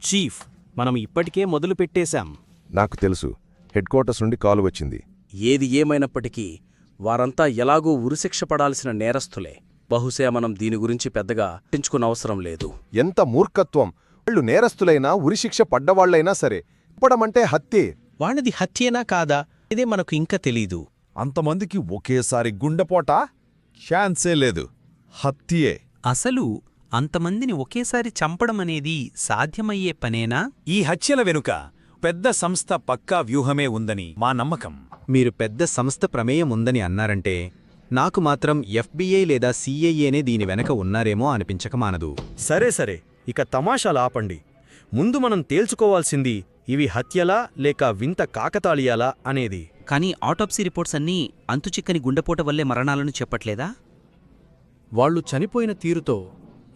Chief, మనం ఇప్పటికే మొదలుపెట్టేశాం. నాకు తెలుసు. హెడ్క్వార్టర్స్ నుండి కాల్ వచ్చింది. ఏది ఏమైనప్పటికీ వారంతా ఎలాగూ ఉరిశిక్ష పడాల్సిన నేరస్తులే. బహుశా మనం దీని గురించి పెద్దగా పట్టించుకునవసరం లేదు. ఎంత మూర్ఖత్వం! వాళ్ళు నేరస్తులైనా ఉరిశిక్ష పడ్డవాళ్లైనా సరే పడమంటే హత్యే. వాణిది హత్యేనా కాదా ఇదే మనకు ఇంకా తెలీదు. అంతమందికి ఒకేసారి గుండెపోట ఛాన్సే లేదు. హత్యే. అసలు అంతమందిని ఒకేసారి చంపడమనేది సాధ్యమయ్యే పనేనా? ఈ హత్యల వెనుక పెద్ద సంస్థ పక్కా వ్యూహమే ఉందని మా నమ్మకం. మీరు పెద్ద సంస్థ ప్రమేయం ఉందని అన్నారంటే నాకు మాత్రం FBI లేదా CIAనే దీని వెనక ఉన్నారేమో అనిపించకమానదు. సరే, ఇక తమాషాలు ఆపండి. ముందు మనం తేల్చుకోవాల్సింది ఇవి హత్యలా లేక వింత కాకతాళీయాలా అనేది. కానీ ఆటోప్సీ రిపోర్ట్స్ అన్నీ అంతుచిక్కని గుండెపోట వల్లే మరణాలను చెప్పట్లేదా? వాళ్లు చనిపోయిన తీరుతో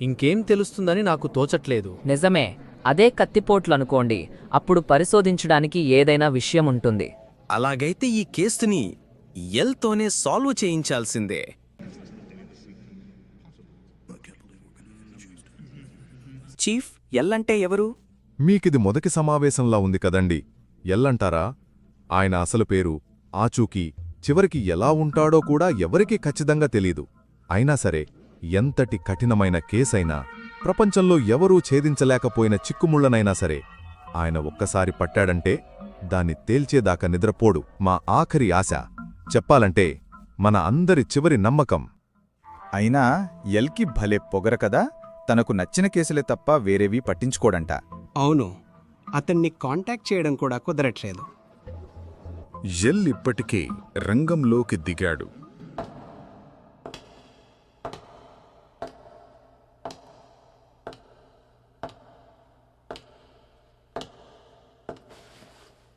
ఇంకేం తెలుస్తుందని నాకు తోచట్లేదు. నిజమే, అదే కత్తిపోట్లనుకోండి. అప్పుడు పరిశోధించడానికి ఏదైనా విషయం ఉంటుంది. అలాగైతే ఈ కేసుని ఎల్తోనే సాల్వ్ చేయించాల్సిందే. చీఫ్, ఎల్లంటే ఎవరు? మీకిది మొదటి సమావేశంలా ఉంది కదండి. ఎల్లంటారా? ఆయన అసలు పేరు ఆచూకీ చివరికి ఎలా ఉంటాడో కూడా ఎవరికీ ఖచ్చితంగా తెలీదు. అయినా సరే ఎంతటి కఠినమైన కేసైనా ప్రపంచంలో ఎవరూ ఛేదించలేకపోయిన చిక్కుముళ్లనైనా సరే ఆయన ఒక్కసారి పట్టాడంటే దాన్ని తేల్చేదాకా నిద్రపోడు. మా ఆఖరి ఆశ, చెప్పాలంటే మన అందరి చివరి నమ్మకం. అయినా ఎల్కి భలే పొగర కదా. తనకు నచ్చిన కేసులే తప్ప వేరేవి పట్టించుకోడంట. అవును, అతన్ని కాంటాక్ట్ చేయడం కూడా కుదరట్లేదు. ఎల్ ఇప్పటికే రంగంలోకి దిగాడు.